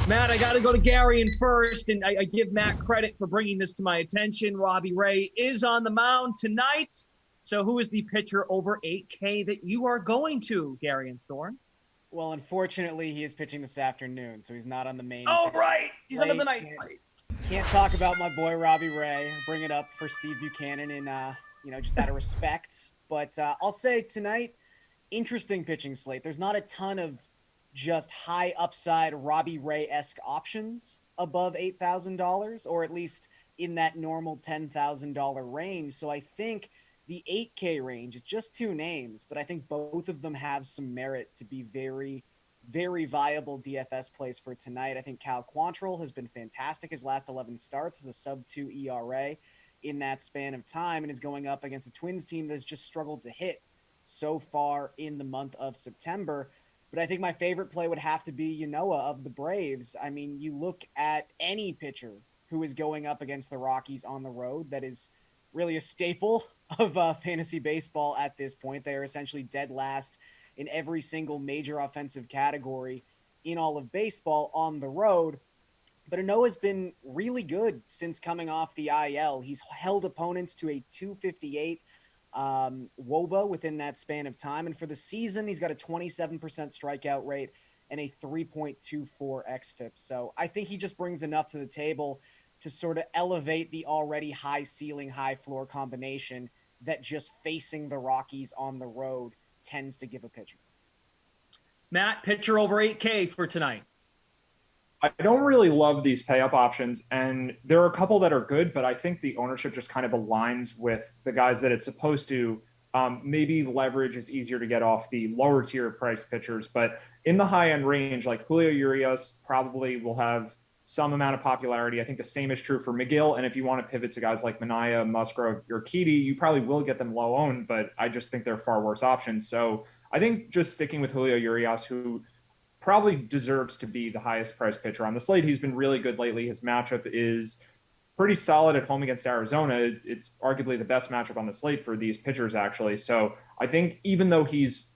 Matt, I got to go to Garion first, and I give Matt credit for bringing this to my attention. Robbie Ray is on the mound tonight. So who is the pitcher over 8K that you are going to, Garion Thorne? Well, unfortunately, he is pitching this afternoon, so he's not on the main. Oh, right. He's under the night. Can't talk about my boy Robbie Ray. Bring it up for Steve Buchanan in, just out of respect. But I'll say tonight, interesting pitching slate. There's not a ton of just high upside Robbie Ray-esque options above $8,000, or at least in that normal $10,000 range. So I think the 8K range is just two names, but I think both of them have some merit to be very, very viable DFS plays for tonight. I think Cal Quantrill has been fantastic. His last 11 starts is a sub-2 ERA in that span of time and is going up against a Twins team that's just struggled to hit so far in the month of September. But I think my favorite play would have to be Yanoa of the Braves. I mean, you look at any pitcher who is going up against the Rockies on the road, that is really a staple of fantasy baseball at this point. They are essentially dead last in every single major offensive category in all of baseball on the road. But Yanoa's been really good since coming off the IL. He's held opponents to a 258 WOBA within that span of time. And for the season, he's got a 27% strikeout rate and a 3.24 xFIP. So I think he just brings enough to the table to sort of elevate the already high ceiling, high floor combination that just facing the Rockies on the road tends to give a pitcher. Matt, pitcher over 8K for tonight. I don't really love these pay up options, and there are a couple that are good, but I think the ownership just kind of aligns with the guys that it's supposed to. Maybe leverage is easier to get off the lower tier price pitchers, but in the high end range, like Julio Urias probably will have some amount of popularity. I think the same is true for McGill. And if you want to pivot to guys like Mania, Musgrove, or Urquidy, you probably will get them low owned, but I just think they're far worse options. So I think just sticking with Julio Urias, who probably deserves to be the highest priced pitcher on the slate. He's been really good lately. His matchup is pretty solid at home against Arizona. It's arguably the best matchup on the slate for these pitchers, actually. So I think even though he's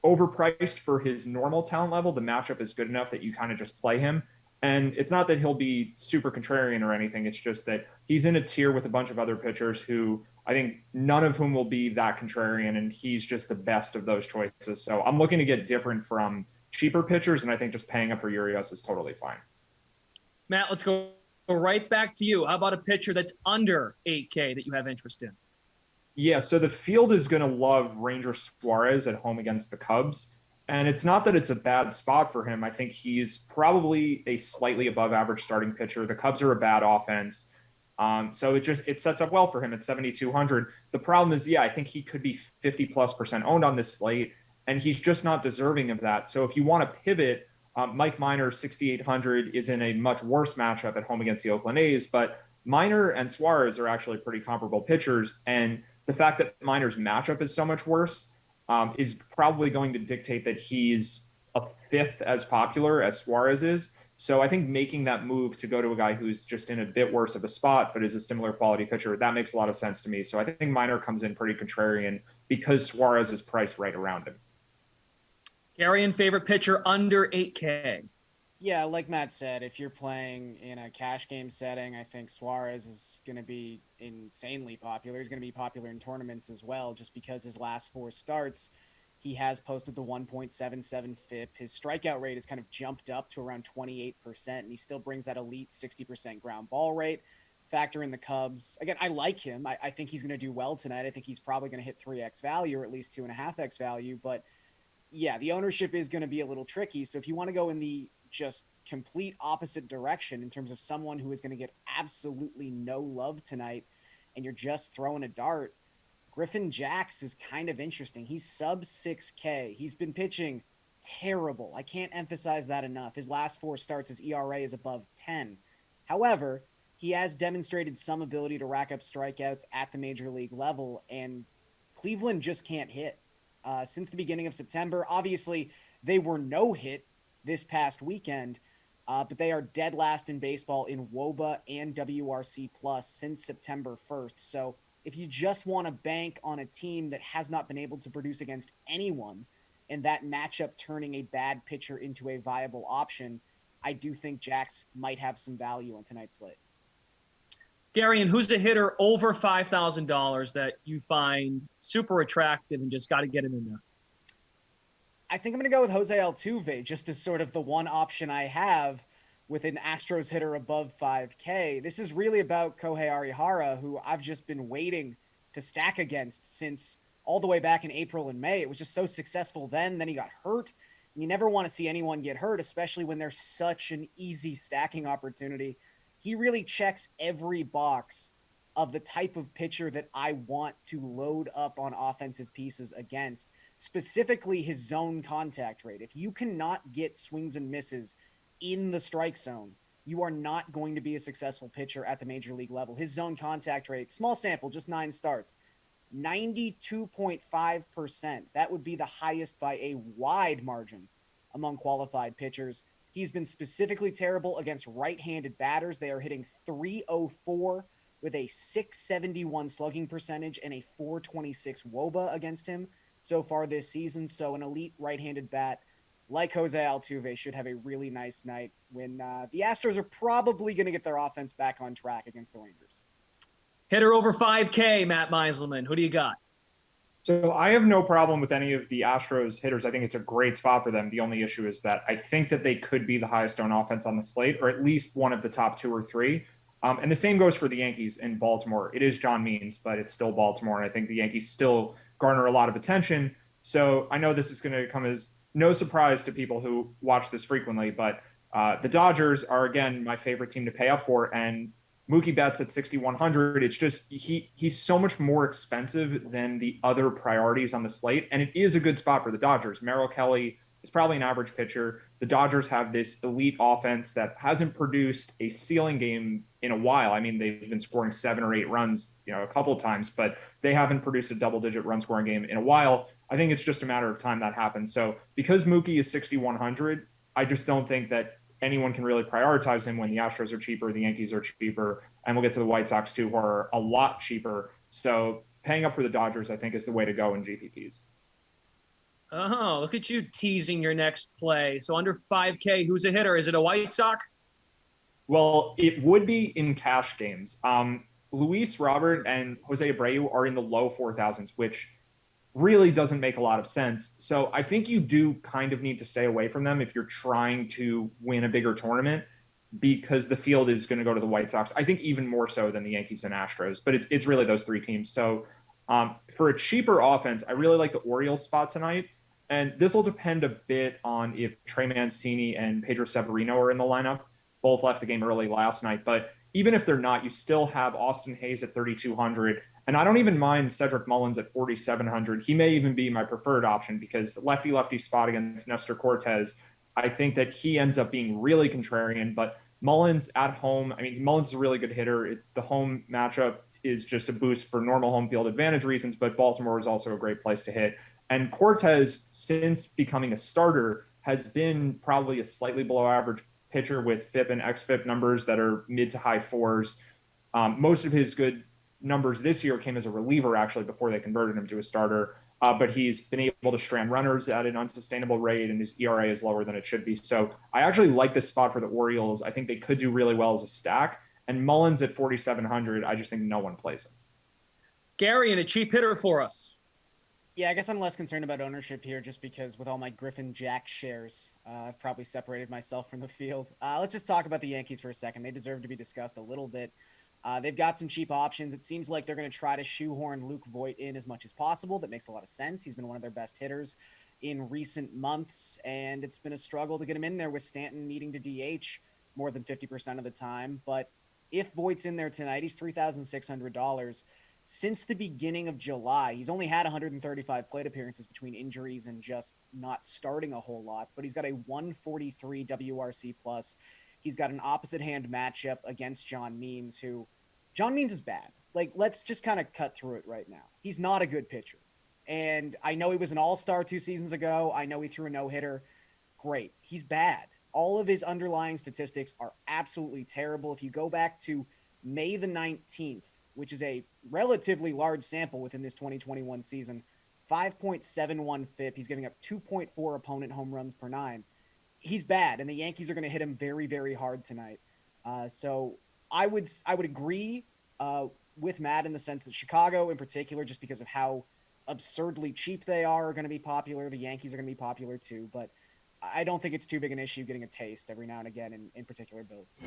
overpriced for his normal talent level, the matchup is good enough that you kind of just play him. And it's not that he'll be super contrarian or anything. It's just that he's in a tier with a bunch of other pitchers who I think none of whom will be that contrarian, and he's just the best of those choices. So I'm looking to get different from cheaper pitchers, and I think just paying up for Urias is totally fine. Matt, let's go right back to you. How about a pitcher that's under 8K that you have interest in? Yeah, so the field is going to love Ranger Suarez at home against the Cubs. And it's not that it's a bad spot for him. I think he's probably a slightly above average starting pitcher. The Cubs are a bad offense. So it sets up well for him at 7,200. The problem is, I think he could be 50+% owned on this slate, and he's just not deserving of that. So if you want to pivot, Mike Minor, 6,800, is in a much worse matchup at home against the Oakland A's, but Minor and Suarez are actually pretty comparable pitchers. And the fact that Minor's matchup is so much worse is probably going to dictate that he's a fifth as popular as Suarez is. So I think making that move to go to a guy who's just in a bit worse of a spot, but is a similar quality pitcher, that makes a lot of sense to me. So I think Minor comes in pretty contrarian because Suarez is priced right around him. Garion, favorite pitcher under 8K? Yeah, like Matt said, if you're playing in a cash game setting, I think Suarez is going to be insanely popular. He's going to be popular in tournaments as well, just because his last 4 starts, he has posted the 1.77 FIP. His strikeout rate has kind of jumped up to around 28%, and he still brings that elite 60% ground ball rate. Factor in the Cubs. Again, I like him. I think he's going to do well tonight. I think he's probably going to hit 3x value or at least 2.5x value, but yeah, the ownership is going to be a little tricky. So if you want to go in the just complete opposite direction in terms of someone who is going to get absolutely no love tonight and you're just throwing a dart, Griffin Jax is kind of interesting. He's sub 6K. He's been pitching terrible. I can't emphasize that enough. His last 4 starts, his ERA is above 10. However, he has demonstrated some ability to rack up strikeouts at the major league level, and Cleveland just can't hit. Since the beginning of September, obviously they were no hit this past weekend, but they are dead last in baseball in WOBA and WRC plus since September 1st. So if you just want to bank on a team that has not been able to produce against anyone and that matchup turning a bad pitcher into a viable option, I do think Jax might have some value on tonight's slate. Garion, who's a hitter over $5,000 that you find super attractive and just got to get him in there? I think I'm going to go with Jose Altuve, just as sort of the one option I have with an Astros hitter above 5K. This is really about Kohei Arihara, who I've just been waiting to stack against since all the way back in April and May. It was just so successful then he got hurt. And you never want to see anyone get hurt, especially when there's such an easy stacking opportunity. He really checks every box of the type of pitcher that I want to load up on offensive pieces against, specifically his zone contact rate. If you cannot get swings and misses in the strike zone, you are not going to be a successful pitcher at the major league level. His zone contact rate, small sample, just 9 starts, 92.5%. That would be the highest by a wide margin among qualified pitchers. He's been specifically terrible against right-handed batters. They are hitting .304 with a .671 slugging percentage and a .426 WOBA against him so far this season. So an elite right-handed bat like Jose Altuve should have a really nice night when the Astros are probably going to get their offense back on track against the Rangers. Hitter over 5K, Matt Meiselman. Who do you got? So I have no problem with any of the Astros hitters. I think it's a great spot for them. The only issue is that I think that they could be the highest owned offense on the slate, or at least one of the top 2 or 3. And the same goes for the Yankees in Baltimore. It is John Means, but it's still Baltimore. And I think the Yankees still garner a lot of attention. So I know this is going to come as no surprise to people who watch this frequently, but the Dodgers are, again, my favorite team to pay up for. And Mookie Betts at 6,100. It's just he's so much more expensive than the other priorities on the slate, and it is a good spot for the Dodgers. Merrill Kelly is probably an average pitcher. The Dodgers have this elite offense that hasn't produced a ceiling game in a while. I mean, they've been scoring 7 or 8 runs, a couple of times, but they haven't produced a double-digit run-scoring game in a while. I think it's just a matter of time that happens. So because Mookie is 6,100, I just don't think that anyone can really prioritize him when the Astros are cheaper, the Yankees are cheaper, and we'll get to the White Sox too, who are a lot cheaper. So paying up for the Dodgers, I think, is the way to go in GPPs. Oh, look at you teasing your next play. So under 5K, who's a hitter? Is it a White Sox? Well, it would be in cash games. Luis Robert and Jose Abreu are in the low 4,000s, which really doesn't make a lot of sense. So I think you do kind of need to stay away from them if you're trying to win a bigger tournament, because the field is going to go to the White Sox. I think even more so than the Yankees and Astros, but it's really those 3 teams. So for a cheaper offense, I really like the Orioles spot tonight. And this will depend a bit on if Trey Mancini and Pedro Severino are in the lineup. Both left the game early last night. But even if they're not, you still have Austin Hayes at 3,200. And I don't even mind Cedric Mullins at 4,700. He may even be my preferred option because lefty spot against Nestor Cortez, I think that he ends up being really contrarian. But Mullins at home, I mean, Mullins is a really good hitter. The home matchup is just a boost for normal home field advantage reasons, but Baltimore is also a great place to hit. And Cortez, since becoming a starter, has been probably a slightly below average pitcher with FIP and XFIP numbers that are mid to high 4s. Most of his good numbers this year came as a reliever, actually, before they converted him to a starter. But he's been able to strand runners at an unsustainable rate, and his ERA is lower than it should be. So I actually like this spot for the Orioles. I think they could do really well as a stack. And Mullins at 4,700, I just think no one plays him. Garion, a cheap hitter for us. Yeah, I guess I'm less concerned about ownership here just because with all my Griffin Jack shares, I've probably separated myself from the field. Let's just talk about the Yankees for a second. They deserve to be discussed a little bit. They've got some cheap options. It seems like they're going to try to shoehorn Luke Voit in as much as possible. That makes a lot of sense. He's been one of their best hitters in recent months, and it's been a struggle to get him in there with Stanton needing to DH more than 50% of the time. But if Voigt's in there tonight, he's $3,600. Since the beginning of July, he's only had 135 plate appearances between injuries and just not starting a whole lot, but he's got a 143 WRC plus. He's got an opposite hand matchup against John Means, who John Means is bad. Like, let's just kind of cut through it right now. He's not a good pitcher. And I know he was an all-star 2 seasons ago. I know he threw a no-hitter. Great. He's bad. All of his underlying statistics are absolutely terrible. If you go back to May the 19th, which is a relatively large sample within this 2021 season, 5.71 FIP. He's giving up 2.4 opponent home runs per 9. he's bad, and the Yankees are going to hit him very, very hard tonight. So I would agree with Matt in the sense that Chicago, in particular, just because of how absurdly cheap they are going to be popular. The Yankees are going to be popular too, but I don't think it's too big an issue getting a taste every now and again in particular builds.